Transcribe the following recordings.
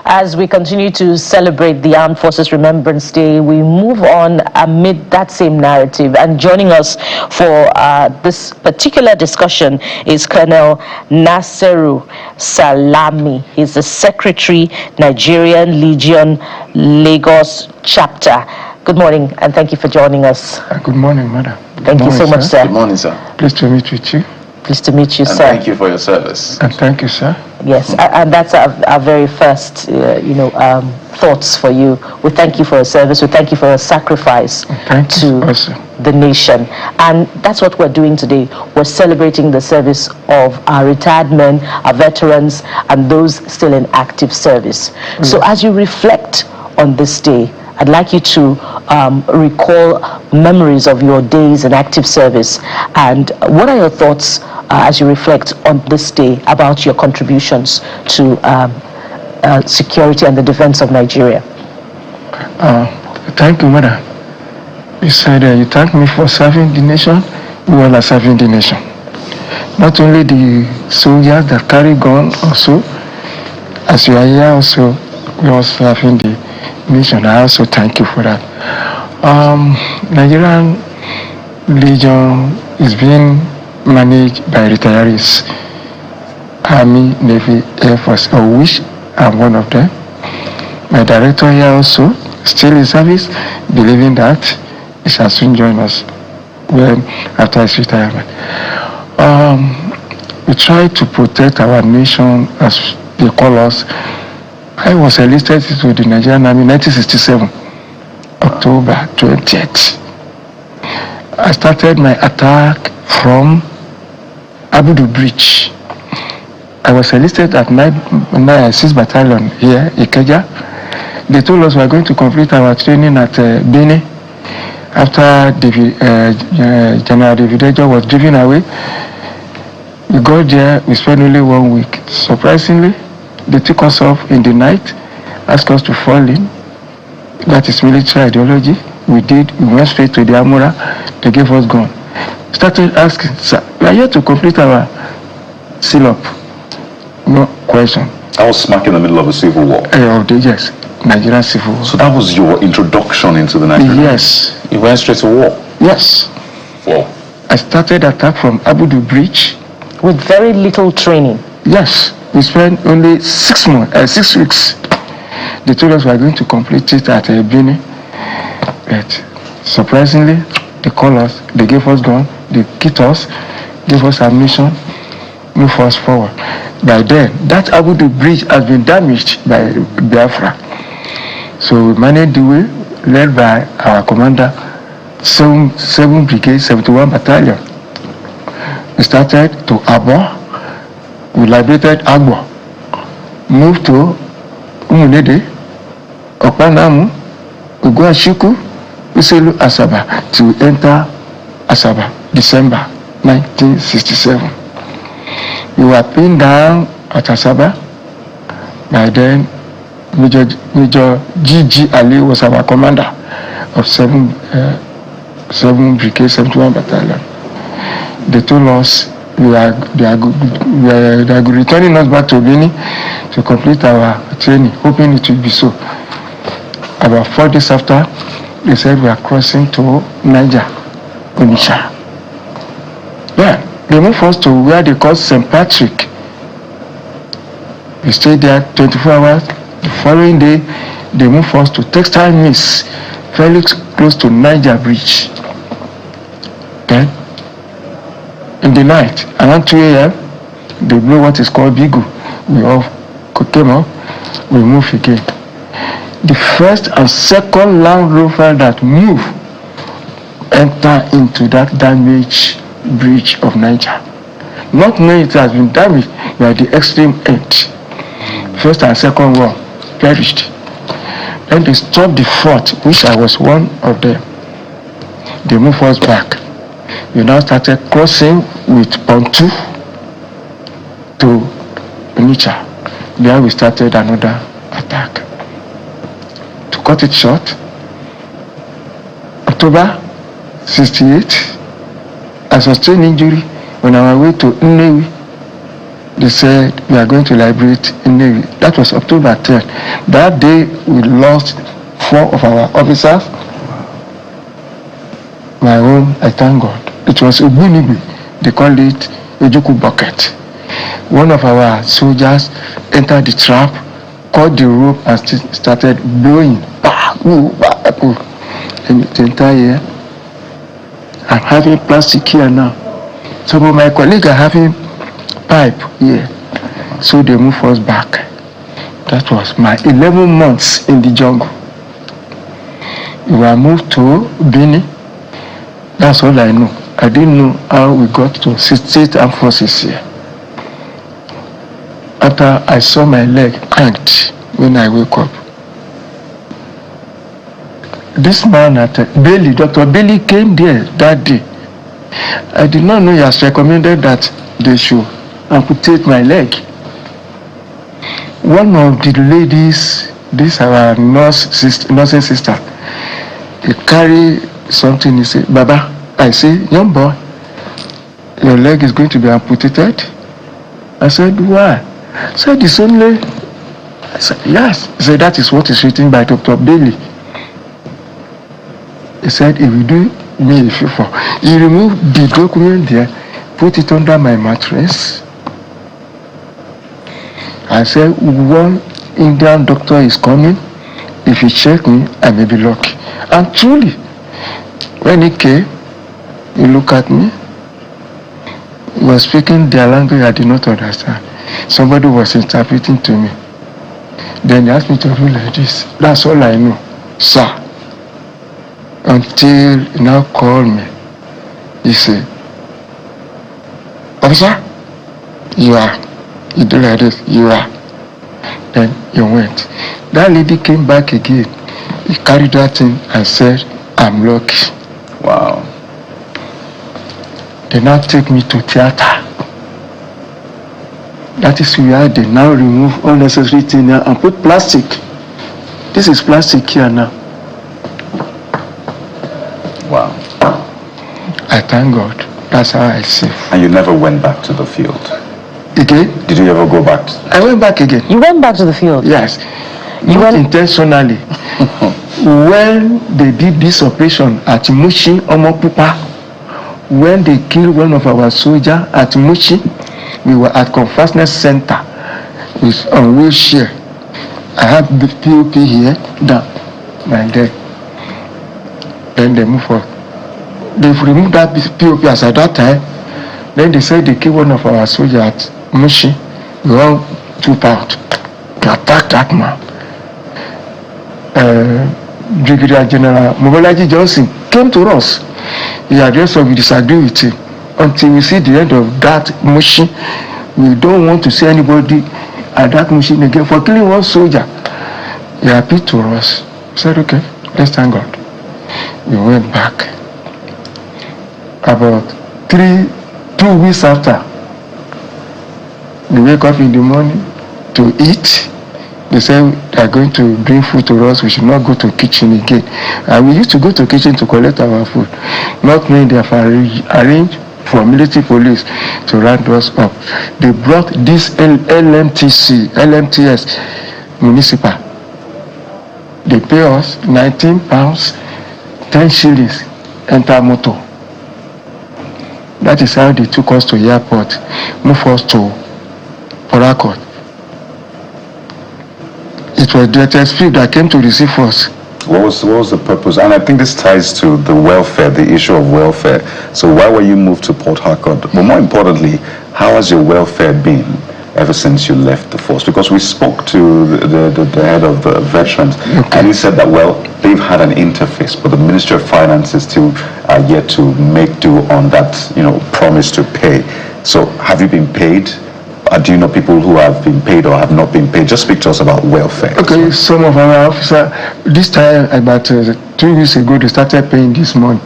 As we continue to celebrate the Armed Forces Remembrance Day, we move on amid that same narrative. And joining us for this particular discussion is Colonel Nasiru Salami. He's the Secretary, Nigerian Legion, Lagos Chapter. Good morning, and thank you for joining us. Good morning, madam. Thank you so much, sir. Good morning, sir. Pleased to meet with you. Pleased to meet you, And sir. thank you for your service. And thank you, sir. Yes, and that's our very first, thoughts for you. We thank you for your service. We thank you for your sacrifice to the nation. And that's what we're doing today. We're celebrating the service of our retired men, our veterans, and those still in active service. So as you reflect on this day, I'd like you to recall memories of your days in active service. And what are your thoughts as you reflect on this day about your contributions to security and the defense of Nigeria? Thank you, madam. You said you thank me for serving the nation. We all are serving the nation. Not only the soldiers that carry gun also, as you are here also, we are serving the nation. I also thank you for that. Nigerian Legion is being managed by retirees, Army, Navy, Air Force, of which I'm one of them. My director here also, still in service, believing that he shall soon join us after his retirement. We try to protect our nation, as they call us. I was enlisted to the Nigerian Army in 1967, October 20th. I started my attack from Abudu Bridge. I was enlisted at 6th Battalion here, Ikeja. They told us we are going to complete our training at Benin. After General David Ejo was driven away, we got there, we spent only 1 week. Surprisingly, they took us off in the night, asked us to fall in. That is military ideology. We did. We went straight to the Amura. They gave us gun. Started asking, sir, we are here to complete our seal-up. No question. I was smack in the middle of a civil war. Yes, Nigerian civil war. So that was your introduction into the Nigerian Army? Yes. You went straight to war? Yes. Wow. I started attack from Abudu Bridge. With very little training? Yes. We spent only 6 weeks. They told us we are going to complete it at Benin. But surprisingly, they called us, they gave us gun, they kit us, gave us ammunition, move us forward. By then, that Abudu Bridge has been damaged by Biafra. So we managed the way, led by our commander, 7 Brigade, 71 Battalion. We started to Abo. We liberated Agbo, moved to Umunede, Okpanamu, Uguashiku, Uselu, Asaba, to enter Asaba, December 1967. We were pinned down at Asaba. By then, Major G.G. Ali was our commander of 7 Brigade, 71 Battalion. They told us they are returning us back to Benin to complete our training, hoping it will be so. About 4 days after, they said we are crossing to Niger, Onitsha. Yeah, they moved us to where they call St. Patrick. We stayed there 24 hours. The following day, they moved us to Textile Mills, fairly close to Niger Bridge. Then, in the night, around 2 a.m., they blew what is called Bigu. We all came up, we moved again. The first and second Land Rover that moved enter into that damaged bridge of Niger. Not knowing it has been damaged, we are at the extreme end. First and second one perished. Then they stopped the fourth, which I was one of them. They moved us back. We now started crossing with Pontu to Onitsha. There we started another attack. To cut it short, October 68, I sustained injury on our way to Nnewi. they said we are going to liberate in Navy. That was October 10th. That day we lost 4 of our officers. My own, I thank God. It was a Bunibi. They called it a Juku bucket. One of our soldiers entered the trap, caught the rope and started blowing. And the entire year, I'm having plastic here now. Some of my colleagues are having pipe here. So they move us back. That was my 11 months in the jungle. We were moved to Bini. That's all I know. I didn't know how we got to State Armed Forces here. After I saw my leg cranked when I woke up. This man at Bailey, Dr. Bailey came there that day. I did not know he has recommended that they should amputate my leg. One of the ladies, this our nursing sister, he carried something, he said, Baba, I say, young boy, your leg is going to be amputated? I said, why? He said, it's only, I said, yes. He said, that is what is written by Dr. Bailey. He said, he will do me a favor. He removed the document there, put it under my mattress. I said, one Indian doctor is coming. If he check me, I may be lucky. And truly, when he came, he looked at me. He was speaking their language I did not understand. Somebody was interpreting to me. Then he asked me to do like this. That's all I know, sir. Until he now called me. He said, officer, you are. You do like this, you are. Then he went. That lady came back again. He carried that thing and said, I'm lucky. Wow. They now take me to theater. That is where they now remove unnecessary things and put plastic. This is plastic here now. Wow. I thank God. That's how I see. And you never went back to the field? Again? Did you ever go back? I went back again. You went back to the field? Yes. Not intentionally. When they did this operation at Mushi, Omopupa, when they killed one of our soldiers at Mushi, we were at Conference Center with on wheelchair. I had the POP here, down my leg. Then they move on. They've removed that POP as at that time. Then they said they killed one of our soldiers at Mushi. We all took out. They attacked that man. Brigadier General Mobolaji Johnson came to us. He addressed us, we disagree with him. Until we see the end of that Mushi, we don't want to see anybody at that Mushi again for killing one soldier. He appealed to us. We said, okay, let's thank God. We went back. About 2 weeks after, we wake up in the morning to eat. They say they are going to bring food to us. We should not go to kitchen again. And we used to go to kitchen to collect our food. Not knowing they have arranged for military police to round us up. They brought this LMTS municipal. They pay us 19 pounds, 10 shillings, enter motor. That is how they took us to the airport, move us to Port Harcourt. It was Director Speed that came to receive us. What was the purpose? And I think this ties to the welfare, the issue of welfare. So why were you moved to Port Harcourt? But more importantly, how has your welfare been ever since you left the force? Because we spoke to the head of the veterans, okay, and he said that, well, they've had an interface, but the Ministry of Finance is still yet to make do on that, promise to pay. So have you been paid? Do you know people who have been paid or have not been paid? Just speak to us about welfare. Okay, some of our officers, this time about 2 weeks ago, they started paying this money.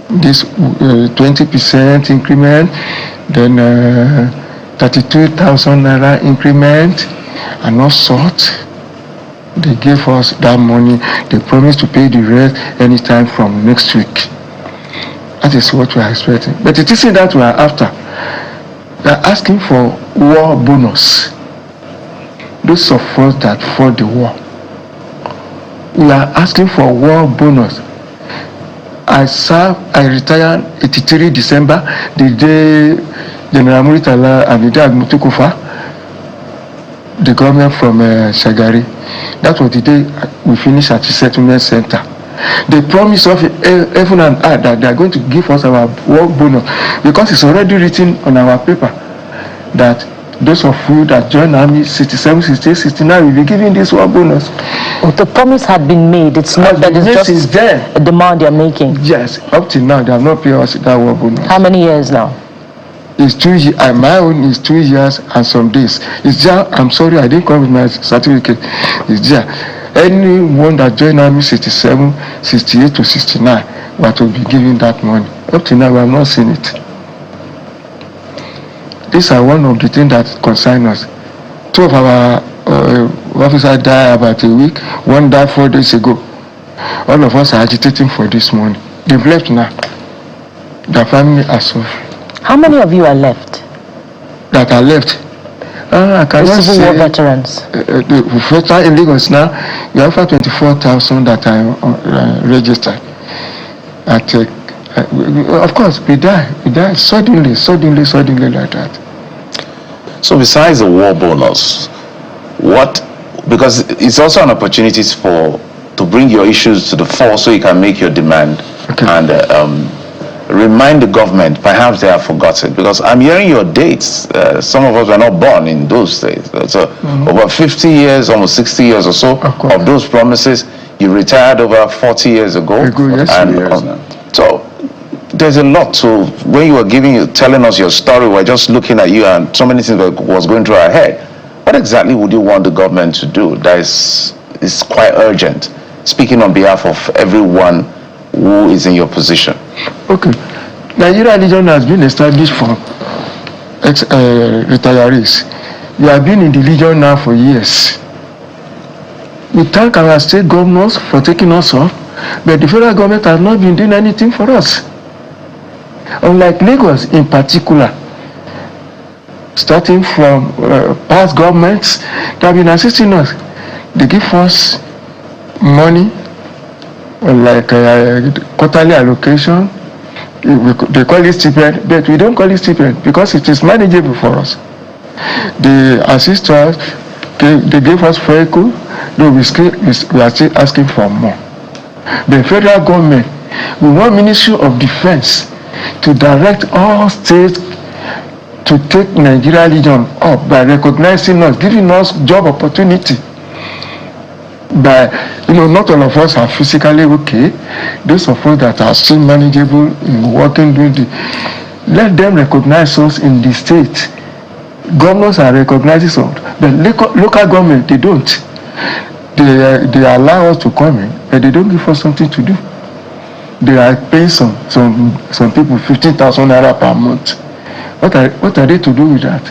This 20% increment, then 32,000 naira increment, and all sorts. They gave us that money. They promised to pay the rest anytime from next week. That is what we are expecting. But it isn't that we are after. They are asking for war bonus. Those of us that fought the war, we are asking for war bonus. I retired 83 December, the day General Muritala and the day Agmutukufa, the government from Shagari. That was the day we finished at the settlement center. They promise of heaven and earth that they are going to give us our war bonus, because it's already written on our paper that those of you that join army 67, 68, 69 will be given this war bonus. Oh, the promise had been made. It's not that it's just a demand you're making. Yes, up till now they have not paid us that war bonus. How many years now? It's 2 years. My own is 2 years and some days. It's there. I'm sorry, I didn't come with my certificate. It's there. Anyone that joined army 67, 68 to 69 that will be given that money. Up till now we have not seen it. These are one of the things that concern us. 2 of our officers died about a week. 1 died 4 days ago. All of us are agitating for this money. They've left now. Their family are suffering. How many of you are left? That are left? I cannot Civil say. War veterans. The veteran in Lagos now, we have 24,000 that are registered. Of course, we die suddenly like that. So besides the war bonus, because it's also an opportunity to bring your issues to the fore so you can make your demand, okay, and remind the government, perhaps they have forgotten, because I'm hearing your dates. Some of us were not born in those days. So over 50 years, almost 60 years or so of those promises. You retired over 40 years ago. Yes. So there's a lot to, when you were telling us your story, we're just looking at you and so many things was going through our head. What exactly would you want the government to do that is quite urgent, speaking on behalf of everyone who is in your position? Okay. Nigerian Legion has been established for retirees. We have been in the Legion now for years. We thank our state governors for taking us off, but the federal government has not been doing anything for us. Unlike Lagos in particular, starting from past governments that have been assisting us, they give us money like quarterly allocation. They call it stipend, but we don't call it stipend because it is manageable for us. They assist us, they give us vehicle, though we are still asking for more. The federal government, we want Ministry of Defense to direct all states to take Nigerian Legion up by recognizing us, giving us job opportunity. But not all of us are physically okay. Those of us that are still manageable in working, let them recognize us in the state. Governors are recognizing us, but local government, they don't. They allow us to come in, but they don't give us something to do. They are paying some people 15,000 naira per month. What are they to do with that?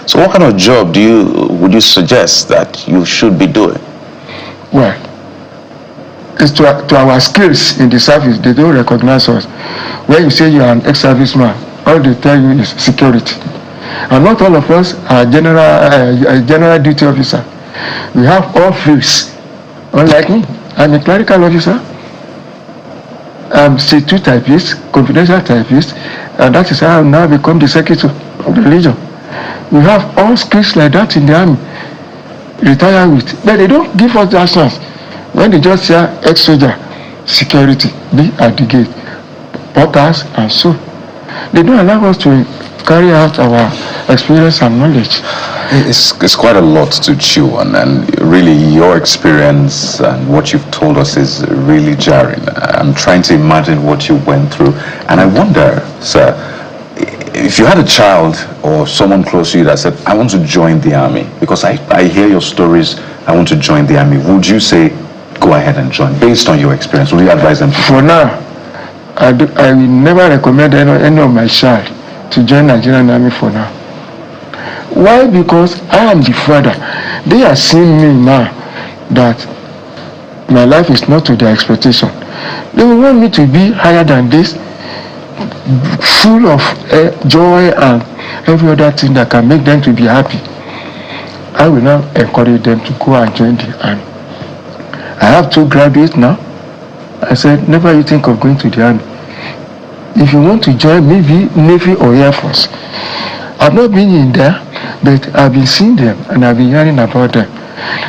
So what kind of job would you suggest that you should be doing? Well, it's to our skills in the service. They don't recognize us. When you say you are an ex-serviceman, all they tell you is security. And not all of us are general duty officer. We have all fields. Unlike me, I'm a clerical officer. I'm C2 typist, confidential typist, and that is how I've now become the secretary of the Legion. We have all skills like that in the army, retire with, but they don't give us that chance. When they just say ex-soldier, security, be at the gate, porters, and so, they don't allow us to carry out our experience and knowledge. It's quite a lot to chew on, and really your experience and what you've told us is really jarring. I'm trying to imagine what you went through, and I wonder, sir, if you had a child or someone close to you that said, I want to join the army, because I hear your stories, I want to join the army, would you say, go ahead and join, based on your experience? Would you advise them? For now, I will never recommend any of my child to join Nigerian army for now. Why? Because I am the father. They are seeing me now that my life is not to their expectation. They will want me to be higher than this, full of joy and every other thing that can make them to be happy, I will now encourage them to go and join the army. I have 2 graduates now. I said, never you think of going to the army. If you want to join, maybe Navy or Air Force. I've not been in there, but I've been seeing them and I've been hearing about them.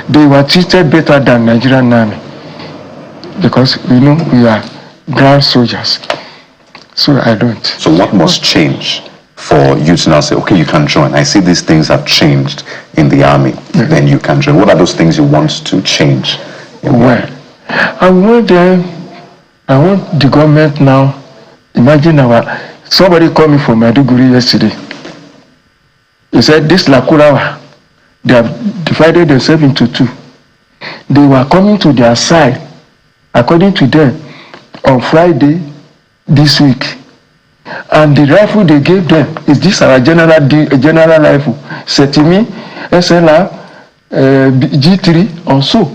They were treated better than Nigerian army because we know we are ground soldiers. So I don't. So what must change for you to now say, okay, you can join? I see these things have changed in the army, then you can join. What are those things you want to change? Well, I want the government now. Imagine somebody called me from Maiduguri yesterday. He said this Lakurawa, they have divided themselves into 2. They were coming to their side, according to them, on Friday this week. And the rifle they gave them is this our general rifle, Setimi, SLR, G3 or so.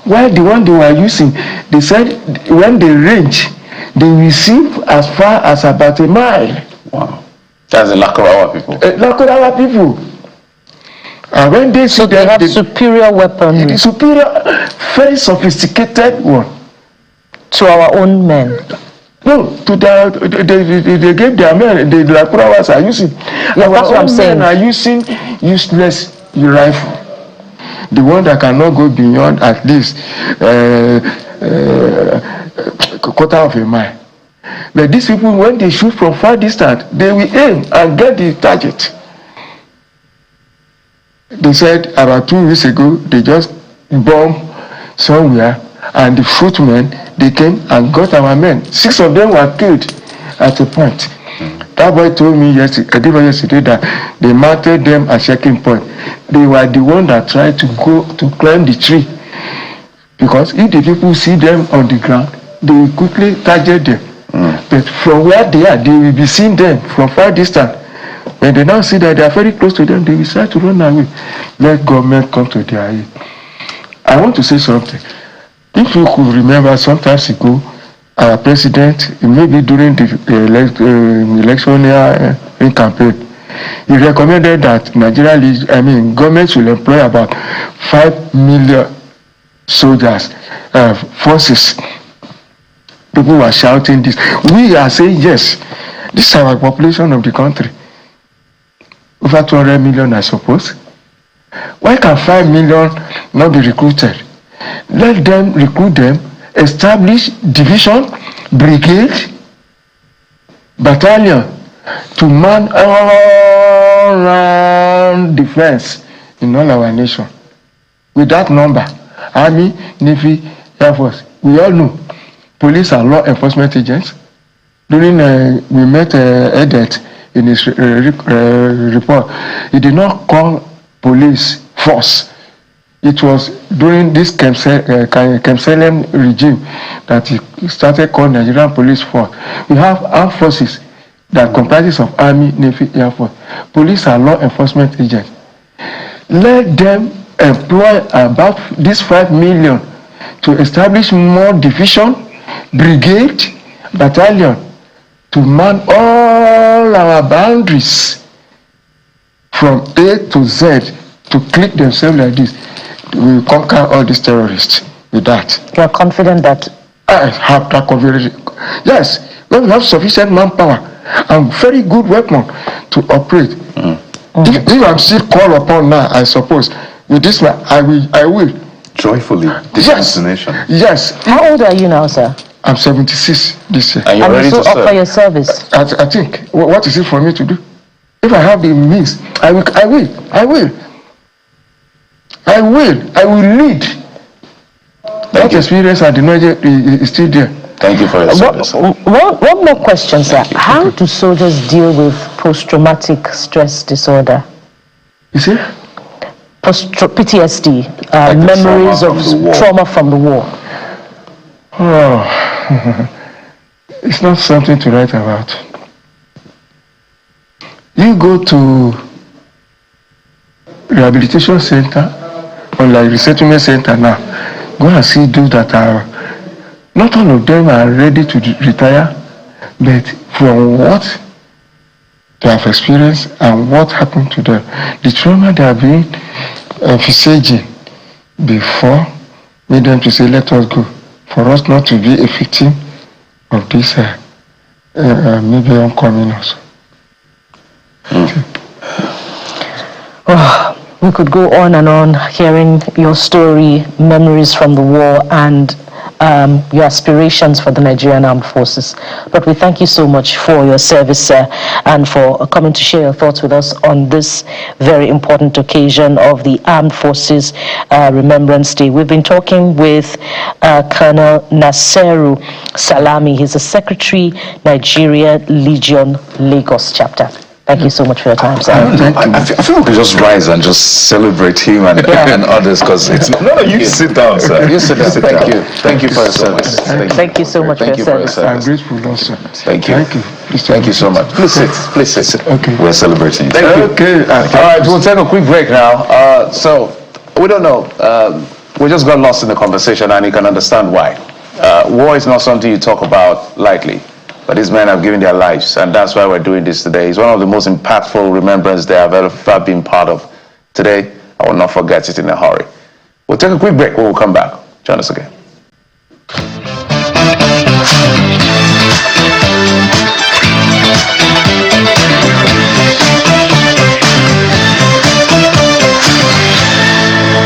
While the one they were using, they said when they range, they receive as far as about a mile. Wow. That's the Lakurawa people. Lakurawa people. And when they see they have superior weaponry. Superior, very sophisticated one. To our own men. No, to they gave their men, the Lakurawas are using. Yeah, that's what I'm saying. Men are using useless rifle. The one that cannot go beyond at least quarter of a mile. But these people, when they shoot from far distance, they will aim and get the target. They said about 2 weeks ago, they just bombed somewhere, and the footmen, they came and got our men. 6 of them were killed at a point. That boy told me yesterday that they mounted them at checking point. They were the one that tried to go to climb the tree. Because if the people see them on the ground, they will quickly target them. But from where they are, they will be seeing them from far distance. When they now see that they are very close to them, they will start to run away. Let government come to their aid. I want to say something. If you could remember, sometimes ago, our president, maybe during the election in campaign, he recommended that government should employ about 5 million soldiers, forces. People were shouting this. We are saying yes. This is our population of the country. Over 200 million, I suppose. Why can 5 million not be recruited? Let them recruit them, establish division, brigade, battalion to man all-round defense in all our nation. With that number, Army, Navy, Air Force, we all know police are law enforcement agents. During we met Edet in his report, he did not call police force. It was during this Kemselian regime that he started calling Nigerian police force. We have armed forces that comprises of Army, Navy, Air Force. Police are law enforcement agents. Let them employ about this 5 million to establish more division, brigade, battalion to man all our boundaries from A to Z to click themselves like this. We will conquer all these terrorists with that. You are confident that? I have that confidence. Yes, when we have sufficient manpower and very good weapon to operate. If I'm still called upon now, I suppose, with this man, I will. Joyfully. Yes. Yes. How old are you now, sir? I'm 76 this year. Are you ready to serve? Offer your service? I think, what is it for me to do? If I have the means, I will. I will lead. That experience at the Niger is still there. Thank you for your service. One more question, sir. How do soldiers deal with post-traumatic stress disorder? You see? PTSD, memories of trauma from the war. Oh, it's not something to write about. You go to rehabilitation center or like resettlement center now, go and see those that are, not all of them are ready to retire, but from what they have experienced and what happened to them. The trauma they have been envisaging before made them to say, let us go. For us not to be a victim of this maybe oncoming also. Oh, we could go on and on hearing your story, memories from the war, and your aspirations for the Nigerian Armed Forces. But we thank you so much for your service, sir, and for coming to share your thoughts with us on this very important occasion of the Armed Forces Remembrance Day. We've been talking with Colonel Naseru Salami. He's the Secretary, Nigeria Legion Lagos Chapter. Thank you so much for your time, sir. I feel we could just rise and just celebrate him and others, because it's no, you sit down, sir. You sit down. Thank you for your service. Thank you so much for your service. I'm grateful also. Thank you. Thank you so much. Please sit. Okay. We're celebrating. Thank you. Okay. All right, we'll take a quick break now. So, we don't know. We just got lost in the conversation, and you can understand why. War is not something you talk about lightly. But these men have given their lives, and that's why we're doing this today. It's one of the most impactful remembrance they have ever been part of. Today, I will not forget it in a hurry. We'll take a quick break when we come back. Join us again.